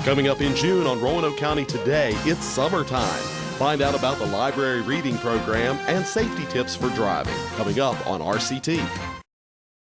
Coming up in June on Roanoke County Today, it's summertime. Find out about the library reading program and safety tips for driving. Coming up on RCT.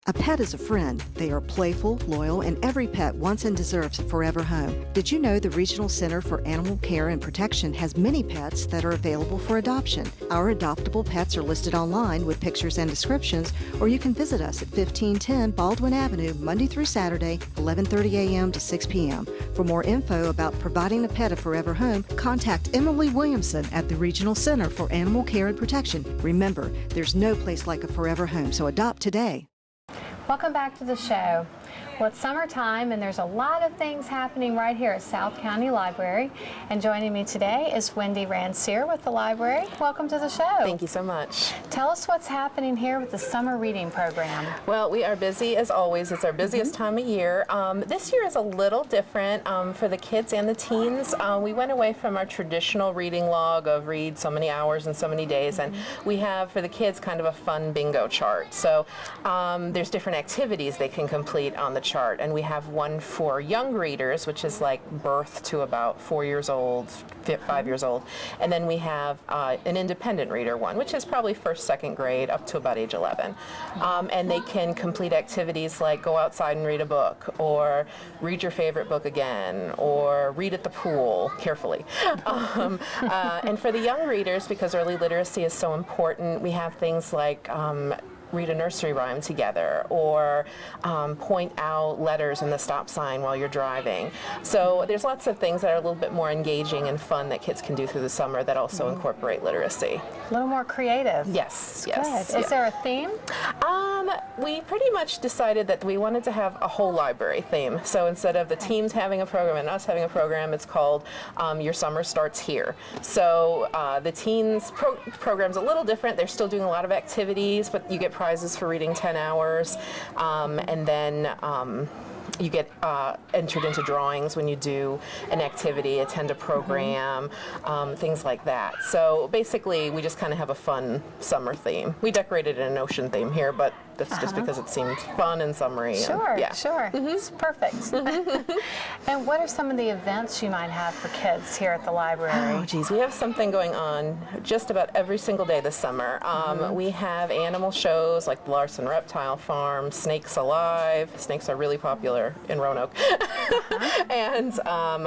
A pet is a friend. They are playful, loyal, and every pet wants and deserves a forever home. Did you know the Regional Center for Animal Care and Protection has many pets that are available for adoption? Our adoptable pets are listed online with pictures and descriptions, or you can visit us at 1510 Baldwin Avenue, Monday through Saturday, 11:30 a.m. to 6 p.m. For more info about providing a pet a forever home, contact Emily Williamson at the Regional Center for Animal Care and Protection. Remember, there's no place like a forever home, so adopt today. Welcome back to the show. Well, it's summertime and there's a lot of things happening right here at South County Library. And joining me today is Wendy Rancier with the library. Welcome to the show. Thank you so much. Tell us what's happening here with the summer reading program. Well, we are busy as always. It's our busiest time of year. This year is a little different for the kids and the teens. We went away from our traditional reading log of read so many hours and so many days, and we have for the kids kind of a fun bingo chart. So there's different activities they can complete on the chart, and we have one for young readers, which is like birth to about 4 years old, 5 years old, and then we have an independent reader one, which is probably first, second grade up to about age 11, and they can complete activities like go outside and read a book, or read your favorite book again, or read at the pool carefully. And for the young readers, because early literacy is so important, we have things like read a nursery rhyme together, or point out letters in the stop sign while you're driving. So there's lots of things that are a little bit more engaging and fun that kids can do through the summer that also incorporate literacy. A little more creative. Yes, yes. Good. Is there a theme? We pretty much decided that we wanted to have a whole library theme. So instead of the teams having a program and us having a program, it's called Your Summer Starts Here. So the teens program's a little different. They're still doing a lot of activities, but you get prizes for reading 10 hours, and then you get entered into drawings when you do an activity, attend a program, things like that. So basically, we just kind of have a fun summer theme. We decorated it an ocean theme here, but that's just because it seemed fun and summery. Sure, and, yeah. sure. It's perfect. And what are some of the events you might have for kids here at the library? Oh, geez, we have something going on just about every single day this summer. We have animal shows like the Larson Reptile Farm, Snakes Alive. Snakes are really popular in Roanoke. And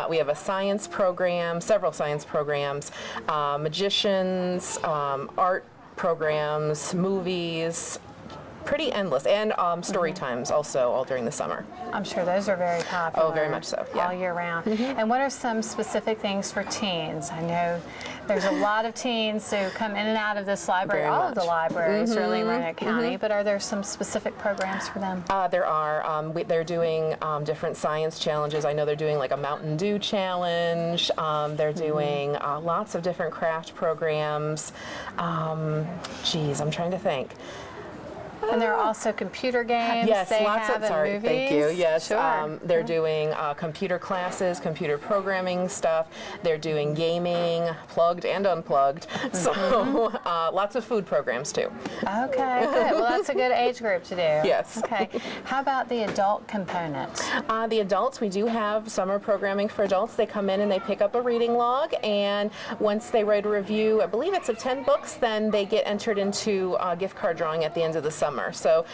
we have a science program, several science programs, magicians, art programs, movies, pretty endless, and story times also all during the summer. I'm sure those are very popular. Oh, very much so, yeah. All year round. And what are some specific things for teens? I know there's a lot of teens who come in and out of this library, Very all much. of the libraries really in Roanoke County, but are there some specific programs for them? There are. They're doing different science challenges. I know they're doing like a Mountain Dew challenge. They're doing lots of different craft programs. Geez, I'm trying to think. And there are also computer games. Yes, they lots have of, sorry, movies. thank you. Yes, Sure. they're doing computer classes, computer programming stuff. They're doing gaming, plugged and unplugged. So lots of food programs too. Okay, good. Well, that's a good age group to do. Yes. Okay. How about the adult component? The adults, we do have summer programming for adults. They come in and they pick up a reading log, and once they write a review, I believe it's of 10 books, then they get entered into a gift card drawing at the end of the summer. So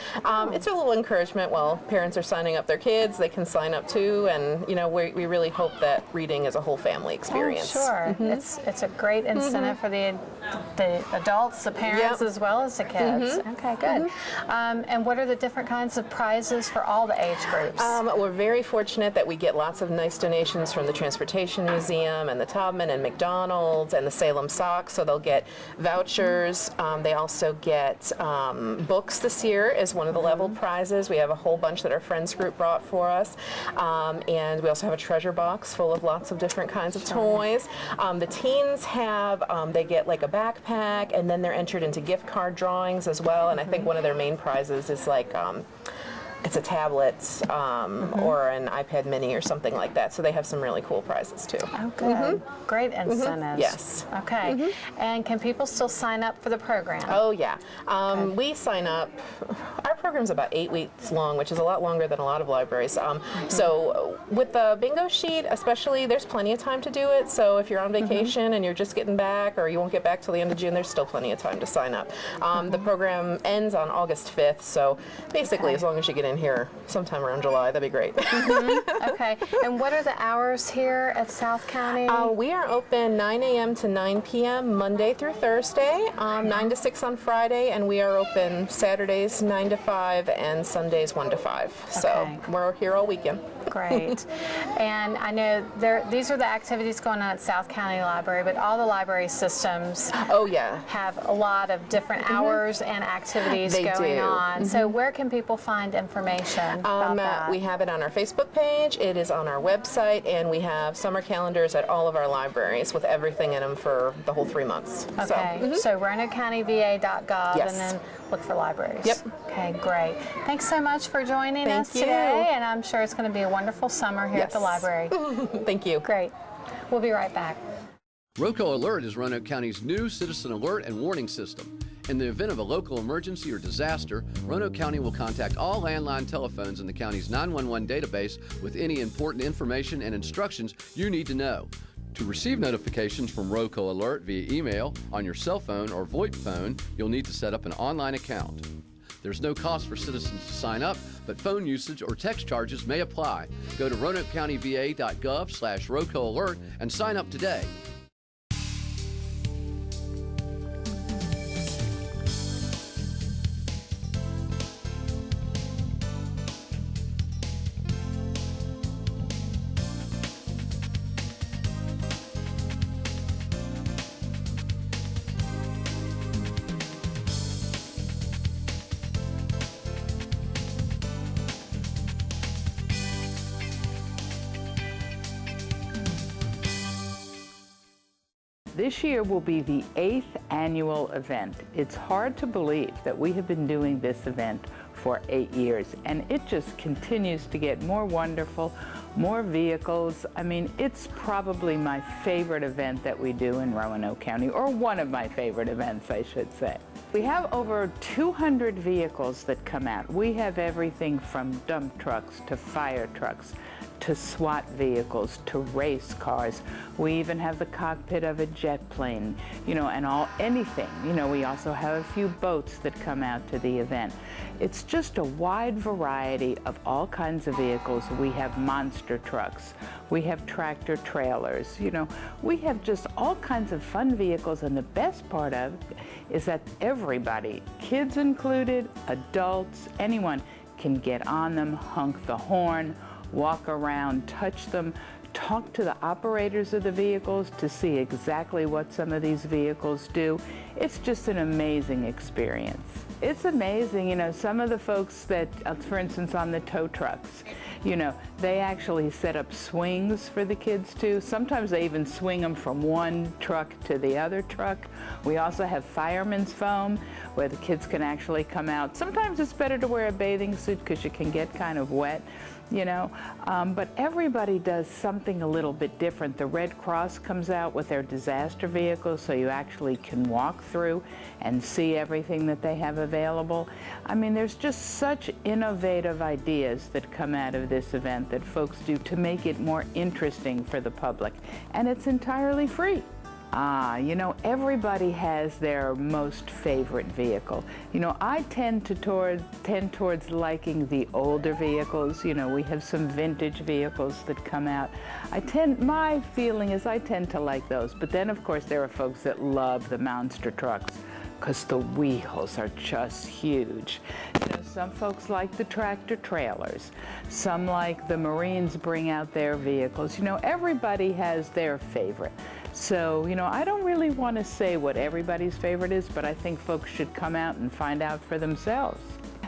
it's a little encouragement. While parents are signing up their kids, they can sign up too, and you know we really hope that reading is a whole family experience. Oh, sure. It's a great incentive for the adults, the parents, as well as the kids. Okay, good. And what are the different kinds of prizes for all the age groups? We're very fortunate that we get lots of nice donations from the Transportation Museum and the Taubman and McDonald's and the Salem Sox, so they'll get vouchers. They also get books this year is one of the level prizes. We have a whole bunch that our friends group brought for us. And we also have a treasure box full of lots of different kinds of toys. The teens have, they get like a backpack, and then they're entered into gift card drawings as well. And I think one of their main prizes is like, it's a tablet or an iPad mini or something like that. So they have some really cool prizes too. Oh, good. Great incentives. Yes. Okay. And can people still sign up for the program? Oh, yeah. We sign up. Our program's about 8 weeks long, which is a lot longer than a lot of libraries. So with the bingo sheet, especially, there's plenty of time to do it. So if you're on vacation and you're just getting back, or you won't get back till the end of June, there's still plenty of time to sign up. The program ends on August 5th, so basically, as long as you get in here sometime around July, that'd be great. Okay, and what are the hours here at South County? We are open 9 a.m. to 9 p.m. Monday through Thursday, 9 to 6 on Friday, and we are open Saturdays 9 to 5 and Sundays 1 to 5. So we're here all weekend. Great. And I know these are the activities going on at South County Library, but all the library systems have a lot of different hours and activities going on. So where can people find information about that? We have it on our Facebook page, it is on our website, and we have summer calendars at all of our libraries with everything in them for the whole 3 months. Okay, so RoanokeCountyVA.gov and then look for libraries. Yep. Okay, great. Thanks so much for joining us today, and I'm sure it's going to be a wonderful summer here at the library. Thank you. Great. We'll be right back. Roco Alert is Roanoke County's new citizen alert and warning system. In the event of a local emergency or disaster, Roanoke County will contact all landline telephones in the county's 911 database with any important information and instructions you need to know. To receive notifications from Roco Alert via email, on your cell phone or VoIP phone, you'll need to set up an online account. There's no cost for citizens to sign up, but phone usage or text charges may apply. Go to RoanokeCountyVA.gov/Roco Alert and sign up today. This year will be the 8th annual event. It's hard to believe that we have been doing this event for 8 years, and it just continues to get more wonderful, more vehicles. I mean, it's probably my favorite event that we do in Roanoke County, or one of my favorite events, I should say. We have over 200 vehicles that come out. We have everything from dump trucks to fire trucks, to SWAT vehicles, to race cars. We even have the cockpit of a jet plane, you know, and anything. You know, we also have a few boats that come out to the event. It's just a wide variety of all kinds of vehicles. We have monster trucks. We have tractor trailers. You know, we have just all kinds of fun vehicles, and the best part of it is that everybody, kids included, adults, anyone, can get on them, honk the horn, walk around, touch them, talk to the operators of the vehicles to see exactly what some of these vehicles do. It's just an amazing experience. It's amazing, you know, some of the folks that, for instance, on the tow trucks, you know, they actually set up swings for the kids too. Sometimes they even swing them from one truck to the other truck. We also have fireman's foam where the kids can actually come out. Sometimes it's better to wear a bathing suit because you can get kind of wet, you know, but everybody does something a little bit different. The Red Cross comes out with their disaster vehicles, so you actually can walk through and see everything that they have available. I mean, there's just such innovative ideas that come out of this event that folks do to make it more interesting for the public, and it's entirely free. You know, everybody has their most favorite vehicle. You know, I tend towards liking the older vehicles. You know, we have some vintage vehicles that come out. My feeling is I tend to like those. But then, of course, there are folks that love the monster trucks because the wheels are just huge. You know, some folks like the tractor trailers. Some like the Marines bring out their vehicles. You know, everybody has their favorite. So, you know, I don't really want to say what everybody's favorite is, but I think folks should come out and find out for themselves.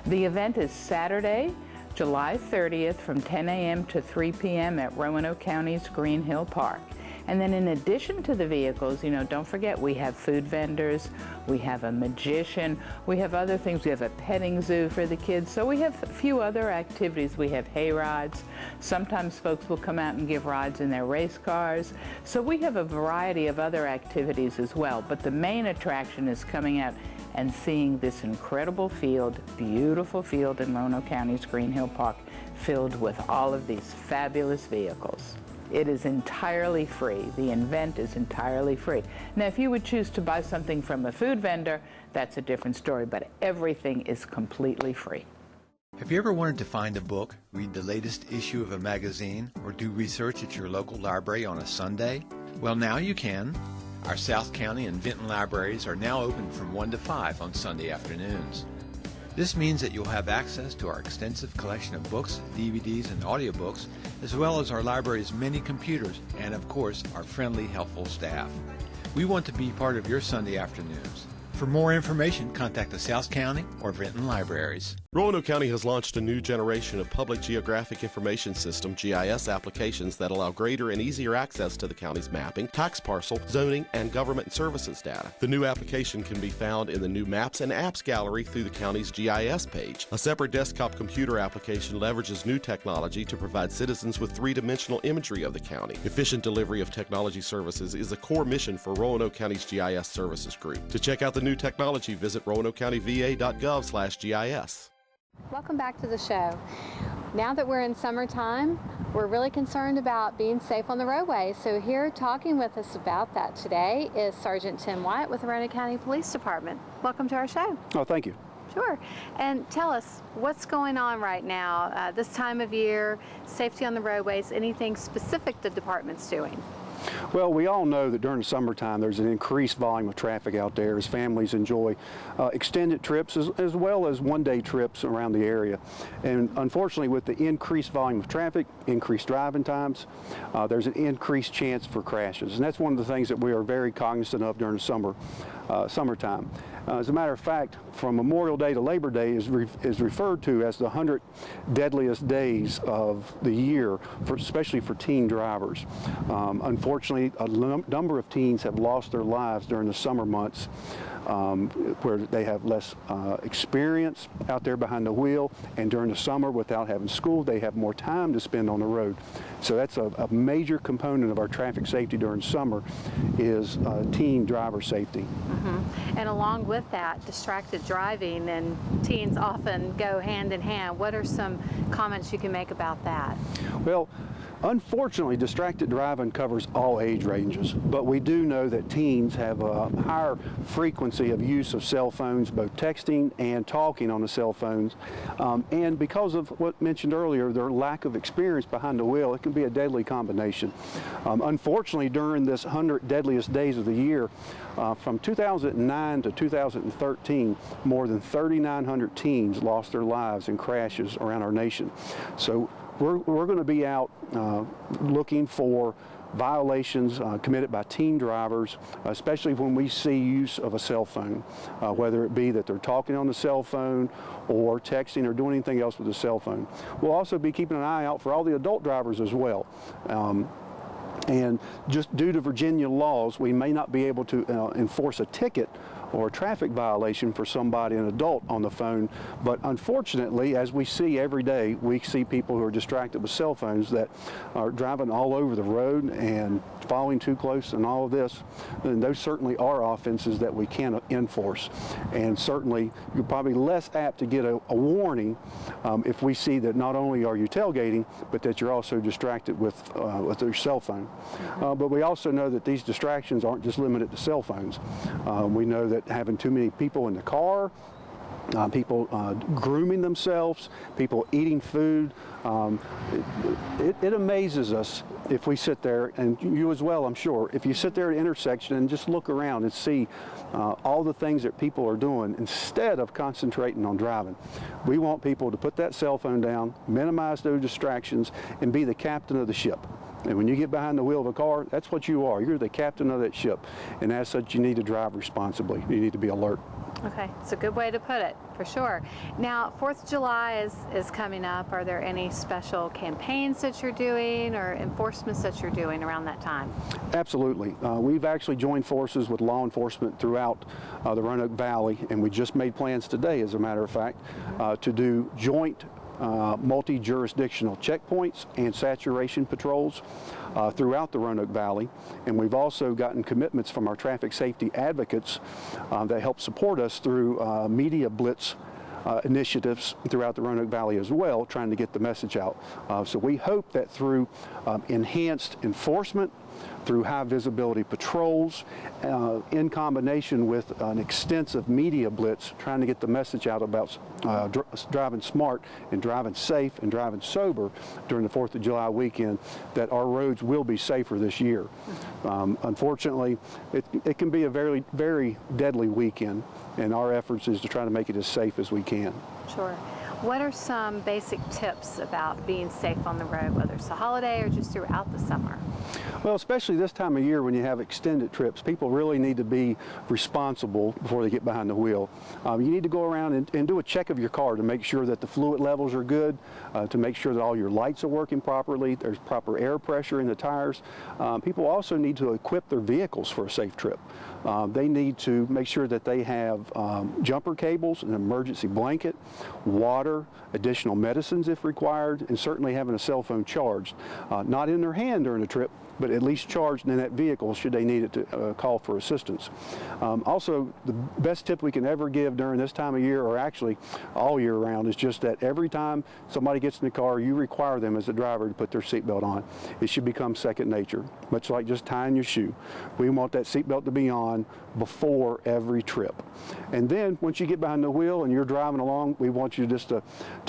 The event is Saturday, July 30th from 10 a.m. to 3 p.m. at Roanoke County's Green Hill Park. And then in addition to the vehicles, you know, don't forget we have food vendors, we have a magician, we have other things. We have a petting zoo for the kids. So we have a few other activities. We have hay rides. Sometimes folks will come out and give rides in their race cars. So we have a variety of other activities as well. But the main attraction is coming out and seeing this incredible field, beautiful field in Roanoke County's Green Hill Park, filled with all of these fabulous vehicles. It is entirely free. The event is entirely free. Now, if you would choose to buy something from a food vendor, that's a different story, but everything is completely free. Have you ever wanted to find a book, read the latest issue of a magazine, or do research at your local library on a Sunday? Well, now you can. Our South County and Vinton libraries are now open from 1 to 5 on Sunday afternoons. This means that you'll have access to our extensive collection of books, DVDs, and audiobooks, as well as our library's many computers and, of course, our friendly, helpful staff. We want to be part of your Sunday afternoons. For more information, contact the South County or Vinton libraries. Roanoke County has launched a new generation of Public Geographic Information System (GIS) applications that allow greater and easier access to the county's mapping, tax parcel, zoning, and government and services data. The new application can be found in the new Maps and Apps gallery through the county's GIS page. A separate desktop computer application leverages new technology to provide citizens with three-dimensional imagery of the county. Efficient delivery of technology services is a core mission for Roanoke County's GIS Services Group. To check out the new technology, visit roanokecountyva.gov/GIS. Welcome back to the show. Now that we're in summertime, we're really concerned about being safe on the roadway. So here talking with us about that today is Sergeant Tim White with the Roanoke County Police Department. Welcome to our show. Oh, thank you. Sure. And tell us what's going on right now, this time of year, safety on the roadways, anything specific the department's doing? Well, we all know that during the summertime there's an increased volume of traffic out there as families enjoy extended trips as well as one-day trips around the area. And unfortunately, with the increased volume of traffic, increased driving times, there's an increased chance for crashes. And that's one of the things that we are very cognizant of during the summertime. As a matter of fact, from Memorial Day to Labor Day is referred to as the 100 deadliest days of the year, especially for teen drivers. Unfortunately, a number of teens have lost their lives during the summer months where they have less experience out there behind the wheel, and during the summer without having school, they have more time to spend on the road. So that's a major component of our traffic safety during summer is teen driver safety. Mm-hmm. And along with that, distracted driving and teens often go hand in hand. What are some comments you can make about that? Well, unfortunately, distracted driving covers all age ranges, but we do know that teens have a higher frequency of use of cell phones, both texting and talking on the cell phones. And because of what mentioned earlier, their lack of experience behind the wheel, it can be a deadly combination. Unfortunately, during this 100 deadliest days of the year, from 2009 to 2013, more than 3,900 teens lost their lives in crashes around our nation. So we're going to be out looking for violations committed by teen drivers, especially when we see use of a cell phone, whether it be that they're talking on the cell phone or texting or doing anything else with the cell phone. We'll also be keeping an eye out for all the adult drivers as well. And just due to Virginia laws, we may not be able to enforce a ticket or a traffic violation for somebody, an adult, on the phone. But unfortunately, as we see every day, we see people who are distracted with cell phones that are driving all over the road and following too close and all of this. And those certainly are offenses that we can enforce. And certainly, you're probably less apt to get a warning if we see that not only are you tailgating, but that you're also distracted with your cell phone. But we also know that these distractions aren't just limited to cell phones. We know that having too many people in the car, people grooming themselves, people eating food. It amazes us if we sit there, and you as well, I'm sure, if you sit there at an intersection and just look around and see all the things that people are doing instead of concentrating on driving. We want people to put that cell phone down, minimize those distractions, and be the captain of the ship. And when you get behind the wheel of a car, that's what you are. You're the captain of that ship. And as such, you need to drive responsibly. You need to be alert. Okay, it's a good way to put it, for sure. Now, 4th of July is coming up. Are there any special campaigns that you're doing or enforcements that you're doing around that time? Absolutely. We've actually joined forces with law enforcement throughout the Roanoke Valley, and we just made plans today, as a matter of fact, to do joint multi-jurisdictional checkpoints and saturation patrols throughout the Roanoke Valley. And we've also gotten commitments from our traffic safety advocates that help support us through media blitz initiatives throughout the Roanoke Valley as well, trying to get the message out. So we hope that through enhanced enforcement, through high visibility patrols, in combination with an extensive media blitz, trying to get the message out about driving smart and driving safe and driving sober during the 4th of July weekend, that our roads will be safer this year. Unfortunately, it can be a very, very deadly weekend, and our efforts is to try to make it as safe as we can. Sure. What are some basic tips about being safe on the road, whether it's a holiday or just throughout the summer? Well, especially this time of year when you have extended trips, people really need to be responsible before they get behind the wheel. You need to go around and do a check of your car to make sure that the fluid levels are good, to make sure that all your lights are working properly, there's proper air pressure in the tires. People also need to equip their vehicles for a safe trip. They need to make sure that they have jumper cables, an emergency blanket, water, additional medicines if required, and certainly having a cell phone charged. Not in their hand during the trip, but at least charged in that vehicle should they need it to call for assistance. Also, the best tip we can ever give during this time of year, or actually all year round, is just that every time somebody gets in the car, you require them as a driver to put their seatbelt on. It should become second nature, much like just tying your shoe. We want that seatbelt to be on before every trip. And then once you get behind the wheel and you're driving along, we want you just to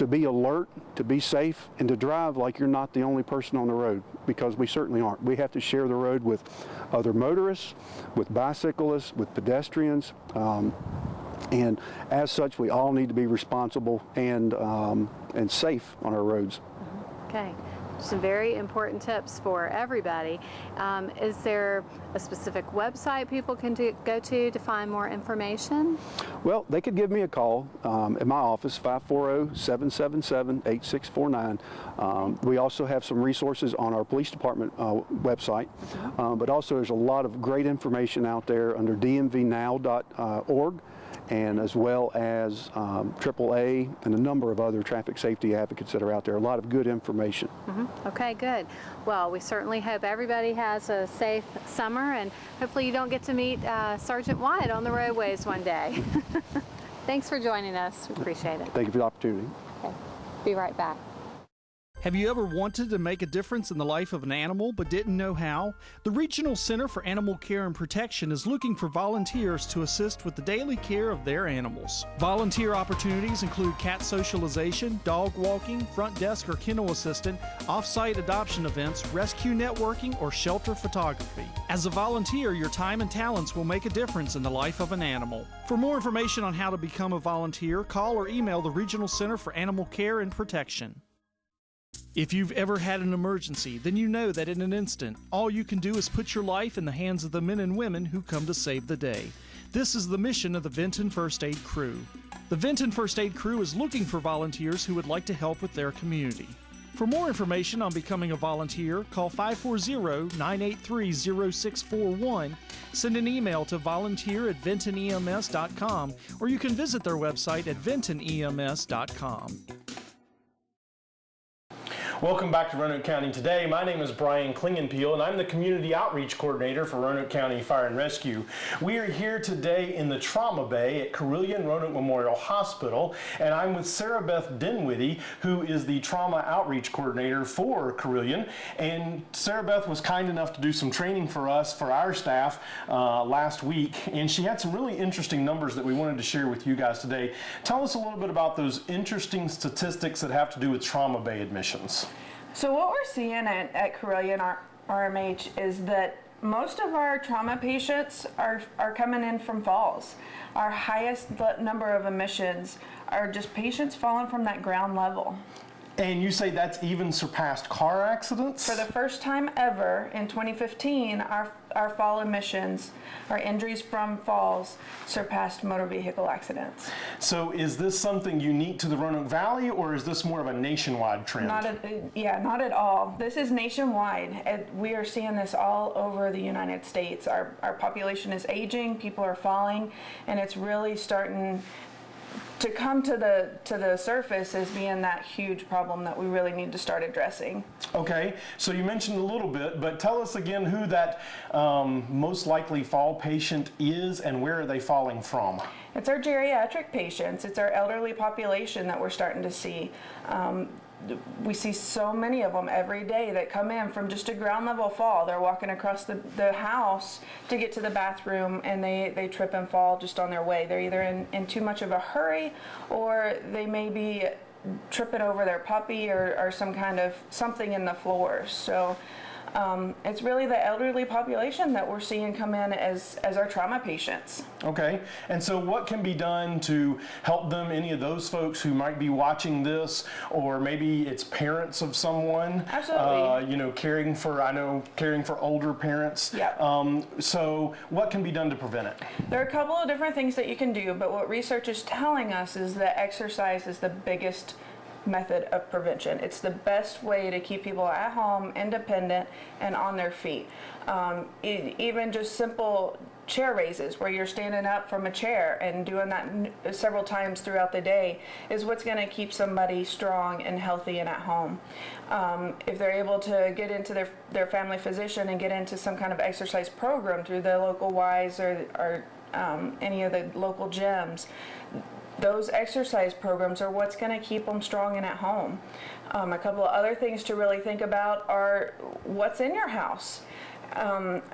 be alert, to be safe, and to drive like you're not the only person on the road, because we certainly aren't. We have to share the road with other motorists, with bicyclists, with pedestrians, and as such, we all need to be responsible and safe on our roads. Okay. Some very important tips for everybody. Is there a specific website people can go to find more information? Well, they could give me a call at my office, 540-777-8649. We also have some resources on our police department website, but also there's a lot of great information out there under dmvnow.org. and as well as AAA and a number of other traffic safety advocates that are out there. A lot of good information. Okay, good. Well, we certainly hope everybody has a safe summer, and hopefully you don't get to meet Sergeant Wyatt on the roadways one day. Thanks for joining us. We appreciate it. Thank you for the opportunity. Okay. Be right back. Have you ever wanted to make a difference in the life of an animal but didn't know how? The Regional Center for Animal Care and Protection is looking for volunteers to assist with the daily care of their animals. Volunteer opportunities include cat socialization, dog walking, front desk or kennel assistant, off-site adoption events, rescue networking, or shelter photography. As a volunteer, your time and talents will make a difference in the life of an animal. For more information on how to become a volunteer, call or email the Regional Center for Animal Care and Protection. If you've ever had an emergency, then you know that in an instant, all you can do is put your life in the hands of the men and women who come to save the day. This is the mission of the Vinton First Aid Crew. The Vinton First Aid Crew is looking for volunteers who would like to help with their community. For more information on becoming a volunteer, call 540-983-0641, send an email to volunteer@vintonems.com, or you can visit their website at vintonems.com. Welcome back to Roanoke County Today. My name is Brian Klingenpeel, and I'm the Community Outreach Coordinator for Roanoke County Fire and Rescue. We are here today in the Trauma Bay at Carilion Roanoke Memorial Hospital, and I'm with Sarah Beth Dinwiddie, who is the Trauma Outreach Coordinator for Carilion. And Sarah Beth was kind enough to do some training for us, for our staff, last week, and she had some really interesting numbers that we wanted to share with you guys today. Tell us a little bit about those interesting statistics that have to do with Trauma Bay admissions. So what we're seeing at Carilion RMH is that most of our trauma patients are coming in from falls. Our highest number of admissions are just patients falling from that ground level. And you say that's even surpassed car accidents? For the first time ever in 2015, our fall emissions, our injuries from falls, surpassed motor vehicle accidents. So is this something unique to the Roanoke Valley, or is this more of a nationwide trend? Not at all. This is nationwide. We are seeing this all over the United States. Our population is aging, people are falling, and it's really starting to come to the surface as being that huge problem that we really need to start addressing. Okay, so you mentioned a little bit, but tell us again who that most likely fall patient is and where are they falling from? It's our geriatric patients. It's our elderly population that we're starting to see. We see so many of them every day that come in from just a ground level fall. They're walking across the house to get to the bathroom and they trip and fall just on their way. They're either in too much of a hurry, or they may be tripping over their puppy or some kind of something in the floors. So it's really the elderly population that we're seeing come in as our trauma patients. Okay, and so what can be done to help them, any of those folks who might be watching this, or maybe it's parents of someone? Absolutely. Caring for older parents. Yeah. So what can be done to prevent it? There are a couple of different things that you can do, but what research is telling us is that exercise is the biggest method of prevention. It's the best way to keep people at home, independent, and on their feet. Even just simple chair raises where you're standing up from a chair and doing that several times throughout the day is what's going to keep somebody strong and healthy and at home. If they're able to get into their family physician and get into some kind of exercise program through the local Y's or any of the local gyms, those exercise programs are what's going to keep them strong and at home. A couple of other things to really think about are what's in your house.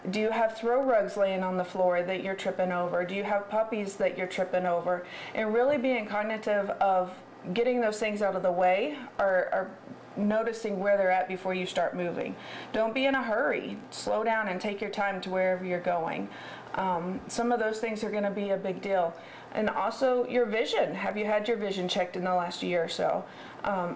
Do you have throw rugs laying on the floor that you're tripping over? Do you have puppies that you're tripping over? And really being cognitive of getting those things out of the way or noticing where they're at before you start moving. Don't be in a hurry. Slow down and take your time to wherever you're going. Some of those things are going to be a big deal. And also your vision. Have you had your vision checked in the last year or so?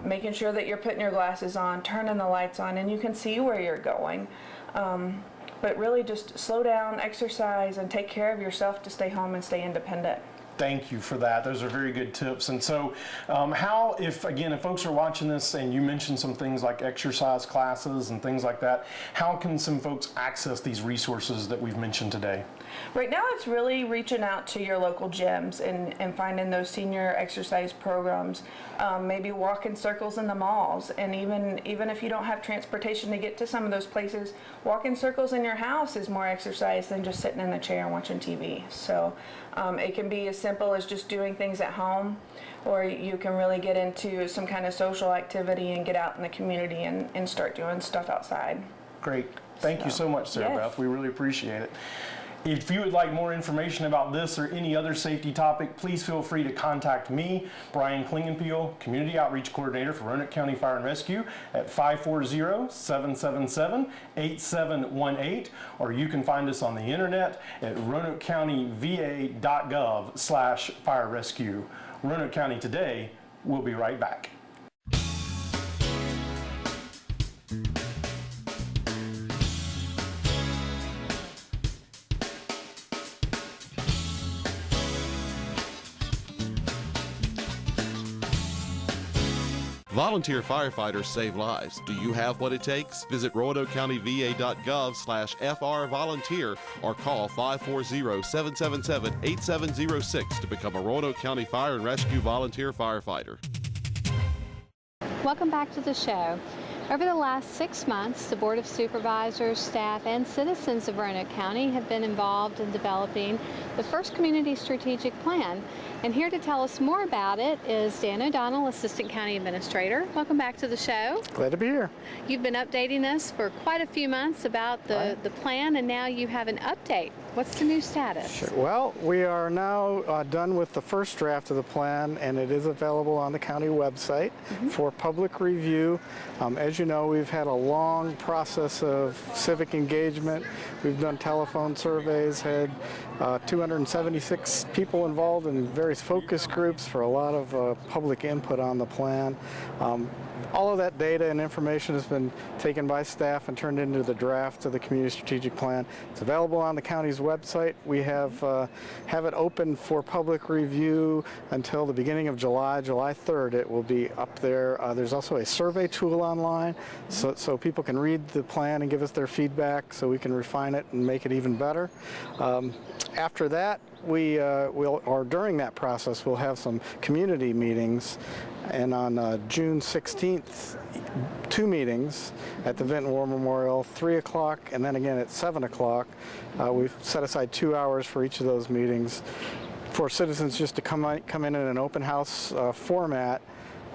Making sure that you're putting your glasses on, turning the lights on, and you can see where you're going. But really just slow down, exercise, and take care of yourself to stay home and stay independent. Thank you for that. Those are very good tips. And so if folks are watching this and you mentioned some things like exercise classes and things like that, how can some folks access these resources that we've mentioned today? Right now it's really reaching out to your local gyms and finding those senior exercise programs, maybe walking circles in the malls, and even if you don't have transportation to get to some of those places, walking circles in your house is more exercise than just sitting in the chair and watching TV. So it can be as simple as just doing things at home, or you can really get into some kind of social activity and get out in the community and start doing stuff outside. Great. Thank you so much, Sarah Beth. We really appreciate it. If you would like more information about this or any other safety topic, please feel free to contact me, Brian Klingenpeel, Community Outreach Coordinator for Roanoke County Fire and Rescue at 540-777-8718, or you can find us on the internet at roanokecountyva.gov/fire rescue. Roanoke County Today, we'll be right back. Volunteer firefighters save lives. Do you have what it takes? Visit roanokecountyva.gov/FRvolunteer or call 540-777-8706 to become a Roanoke County Fire and Rescue volunteer firefighter. Welcome back to the show. Over the last 6 months, the Board of Supervisors, staff, and citizens of Roanoke County have been involved in developing the first community strategic plan. And here to tell us more about it is Dan O'Donnell, Assistant County Administrator. Welcome back to the show. Glad to be here. You've been updating us for quite a few months about the plan, and now you have an update. What's the new status? Sure. Well, we are now done with the first draft of the plan, and it is available on the county website for public review. As you know, we've had a long process of civic engagement. We've done telephone surveys, had 276 people involved in various focus groups for a lot of public input on the plan. all of that data and information has been taken by staff and turned into the draft of the community strategic plan. It's available on the county's website. We have it open for public review until the beginning of July 3rd. It will be up there. There's also a survey tool online, so people can read the plan and give us their feedback so we can refine it and make it even better. After that, during that process, we'll have some community meetings, and on June 16th, 2 meetings at the Vinton War Memorial, 3 o'clock, and then again at 7 o'clock. We've set aside 2 hours for each of those meetings for citizens just to come in an open house format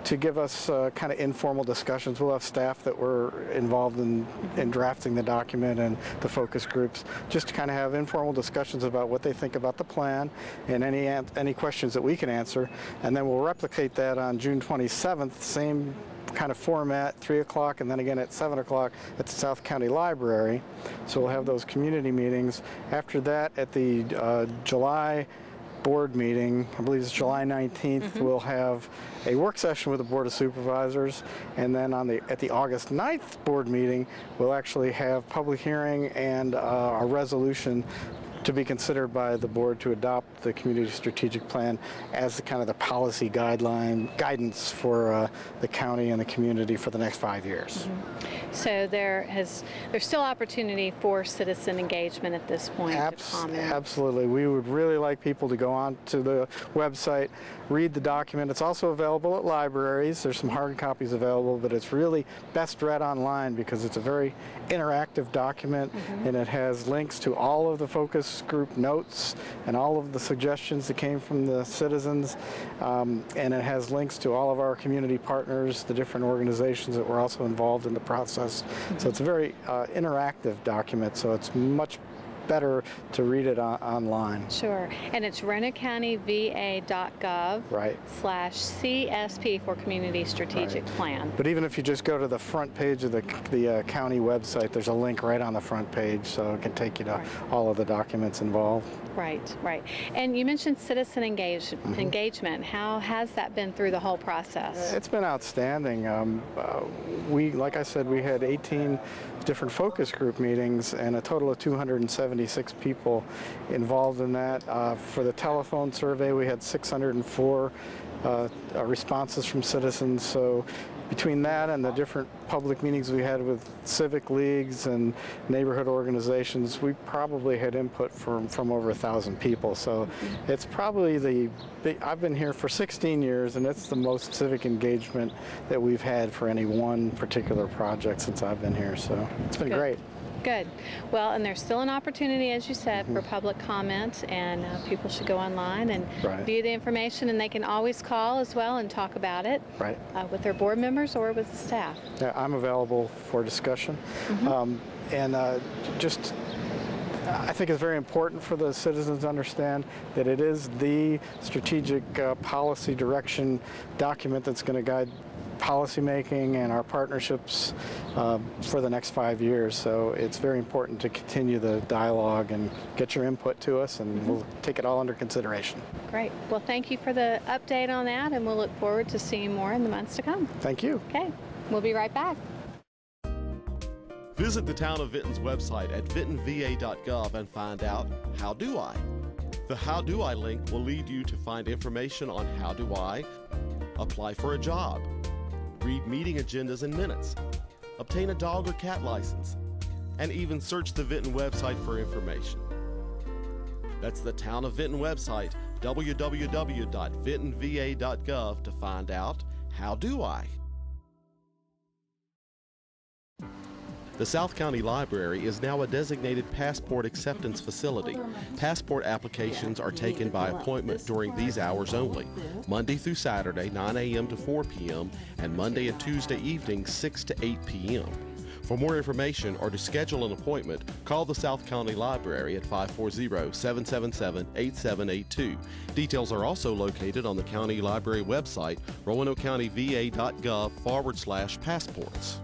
to give us kind of informal discussions. We'll have staff that were involved in drafting the document and the focus groups, just to kind of have informal discussions about what they think about the plan and any questions that we can answer. And then we'll replicate that on June 27th, same kind of format, 3 o'clock, and then again at 7 o'clock at the South County Library. So we'll have those community meetings. After that, at the July board meeting, I believe it's July 19th, we'll have a work session with the Board of Supervisors, and then at the August 9th board meeting, we'll actually have public hearing and a resolution to be considered by the board to adopt the community strategic plan as the kind of the policy guidance for the county and the community for the next 5 years. So there's still opportunity for citizen engagement at this point to comment. Absolutely. We would really like people to go on to the website, read the document. It's also available at libraries. There's some hard copies available, but it's really best read online because it's a very interactive document, and it has links to all of the focus group notes and all of the suggestions that came from the citizens, and it has links to all of our community partners, the different organizations that were also involved in the process. So it's a very interactive document, so it's much better to read it online. Sure, and it's RoanokeCountyVA.gov/CSP for Community Strategic Plan. But even if you just go to the front page of the county website, there's a link right on the front page, so it can take you to all of the documents involved. Right. And you mentioned citizen engagement. How has that been through the whole process? It's been outstanding. Like I said, we had 18 different focus group meetings and a total of 276 people involved in that. For the telephone survey, we had 604 responses from citizens. So between that and the different public meetings we had with civic leagues and neighborhood organizations, we probably had input from over 1,000 people. So it's probably I've been here for 16 years, and it's the most civic engagement that we've had for any one particular project since I've been here. So it's been great. Good. Well, and there's still an opportunity, as you said, for public comment, and people should go online and view the information, and they can always call as well and talk about it with their board members or with the staff. Yeah, I'm available for discussion. I think it's very important for the citizens to understand that it is the strategic policy direction document that's going to guide policymaking and our partnerships for the next 5 years. So it's very important to continue the dialogue and get your input to us, and we'll take it all under consideration. Great. Well, thank you for the update on that, and we'll look forward to seeing more in the months to come. Thank you. Okay. We'll be right back. Visit the Town of Vinton's website at vintonva.gov and find out, how do I? The How Do I link will lead you to find information on how do I apply for a job, read meeting agendas and minutes, obtain a dog or cat license, and even search the Vinton website for information. That's the Town of Vinton website, www.vintonva.gov, to find out, how do I? The South County Library is now a designated passport acceptance facility. Passport applications are taken by appointment during these hours only, Monday through Saturday, 9 a.m. to 4 p.m., and Monday and Tuesday evenings, 6 to 8 p.m. For more information or to schedule an appointment, call the South County Library at 540-777-8782. Details are also located on the County Library website, RoanokeCountyVA.gov/passports.